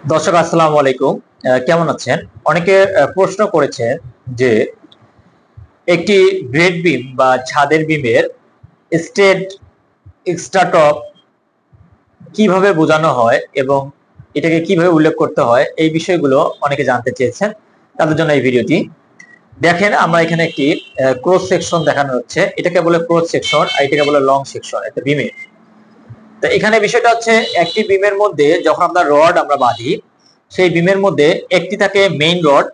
দর্শক আসসালামু আলাইকুম। কেমন আছেন? অনেকে প্রশ্ন করেছেন যে একটি গ্রেড বিম বা ছাদের বিমের স্টেট এক্সট্রা টপ কিভাবে বোঝানো হয় এবং এটাকে কিভাবে উল্লেখ করতে হয়, এই বিষয়গুলো অনেকে জানতে চেয়েছেন। তাদের জন্য এই ভিডিওটি। দেখেন, আমরা এখানে একটি ক্রস সেকশন দেখানো হচ্ছে। এটাকে বলে ক্রস সেকশন আর এটাকে বলে লং সেকশন একটা বিমের। তো এখানে বিষয়টা হচ্ছে, একটি বিমের মধ্যে যখন আমরা রড আমরা বাঁধি, সেই বিমের মধ্যে একটি থাকে মেইন রড,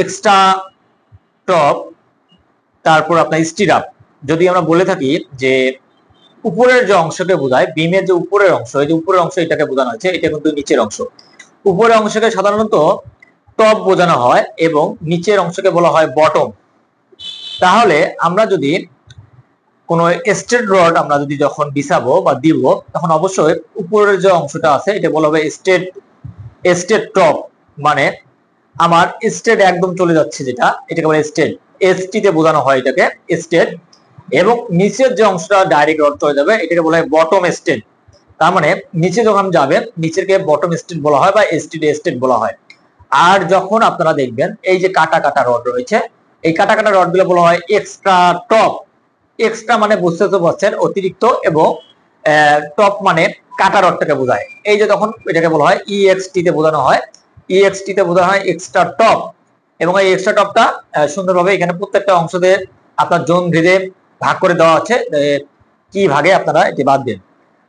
এক্সট্রা টপ, তারপর আপনার স্টিরাপ। যদি আমরা বলে থাকি যে উপরের যে অংশকে বোঝায়, বিমের যে উপরের অংশ, এই যে উপরের অংশ এটাকে বোঝানো হয়েছে, এটা কিন্তু নিচের অংশ। উপরের অংশকে সাধারণত টপ বোঝানো হয় এবং নিচের অংশকে বলা হয় বটম। তাহলে আমরা যদি কোনো স্ট্রেট রড আমরা যদি যখন বিছাবো বা দিব, তখন অবশ্যই উপরের যে অংশটা আছে এটা বলা হবে স্ট্রেট স্ট্রেট টপ। মানে আমার স্টেট একদম চলে যাচ্ছে, যেটা এটাকে বলে স্টেট, এসটি তে বোঝানো হয় এটাকে স্টেট। এবং নিচের যে অংশটা ডাইরেক্ট রড চলে যাবে এটাকে বলা হয় বটম স্টেট। তার মানে নিচে যখন যাবে নিচেরকে বটম স্টেট বলা হয় বা এসটি স্টেট বলা হয়। আর যখন আপনারা দেখবেন এই যে কাটা কাটা রড রয়েছে, এই কাটা কাটা রড গুলো বলা হয় এক্সট্রা টপ। এক্সট্রা মানে বুঝতে তো পারছেন অতিরিক্ত, এবং টপ মানে কাটা রডটাকে বোঝায়। এই যে তখন এটাকে বলা হয় ইএক্সটি তে বোঝানো হয়, ইএক্সটি তে বোঝানো হয় এক্সট্রা টপ। এবং এই এক্সট্রা টপটা সুন্দরভাবে এখানে প্রত্যেকটা অংশ দিয়ে আপনার জোন ভেদে ভাগ করে দেওয়া আছে, কি ভাগে আপনারা এটি বাঁধবেন।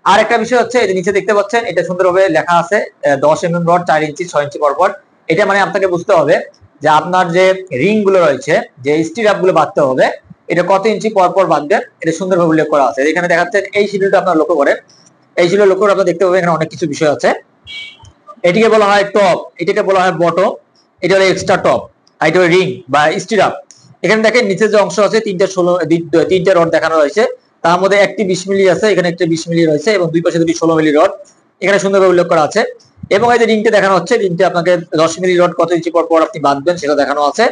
আর একটা বিষয় হচ্ছে, এই যে নিচে দেখতে পাচ্ছেন এটা সুন্দরভাবে লেখা আছে 10 mm রড 4 ইঞ্চি 6 ইঞ্চি পরপর। এটা মানে আপনাকে বুঝতে হবে যে আপনার যে রিং গুলো রয়েছে, যে স্টিরাপ গুলো বাঁধতে হবে, এটা কত ইঞ্চি পরপর বাঁধবেন, এটা সুন্দরভাবে উল্লেখ করা আছে। এখানে দেখাচ্ছেন এই শিডিউলটা আপনারা লক্ষ্য করেন, এই শিডিউল লক্ষ্য করে আপনারা দেখতে পাবেন এখানে অনেক কিছু বিষয় আছে। এটিকে বলা হয় টপ, এটাকে বলা হয় বটম, এটা হলো এক্সট্রা টপ, আর এটা হলো রিং বা স্টিরাপ। এখানে দেখেন নিচে যে অংশ আছে তিনটা রড দেখানো রয়েছে, তার মধ্যে একটি 20 মিলি আছে, এখানে একটা 20 মিলি রয়েছে এবং দুই পাশে দুটি 16 মিলি রড এখানে সুন্দরভাবে উল্লেখ করা আছে। এবং এই যে রিংটা দেখানো হচ্ছে, রিংটা আপনাকে 10 মিলি রড কত ইঞ্চি পর পর আপনি বাঁধবেন সেটা দেখানো আছে।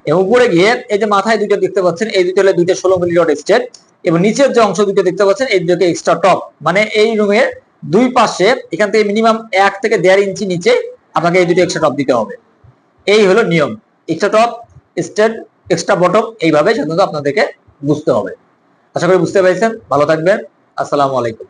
এবং উপরে গিয়ে এই যে মাথায় দুইটা দেখতে পাচ্ছেন, এই দুটো হলো দুইটা 16 মিলি রড স্টেট, এবং নিচের যে অংশ দুটো দেখতে পাচ্ছেন এই দুটোকে এক্সট্রা টপ। মানে এই রুমের দুই পাশে এখান থেকে মিনিমাম 1 থেকে 1.5 ইঞ্চি নিচে আপনাকে এই দুটো এক্সট্রা টপ দিতে হবে। এই হলো নিয়ম। Extra top, state, extra bottom, এইভাবে সাধারণত আপনাদেরকে বুঝতে হবে। আশা করি বুঝতে পেরেছেন। ভালো থাকবেন। আসসালামু আলাইকুম।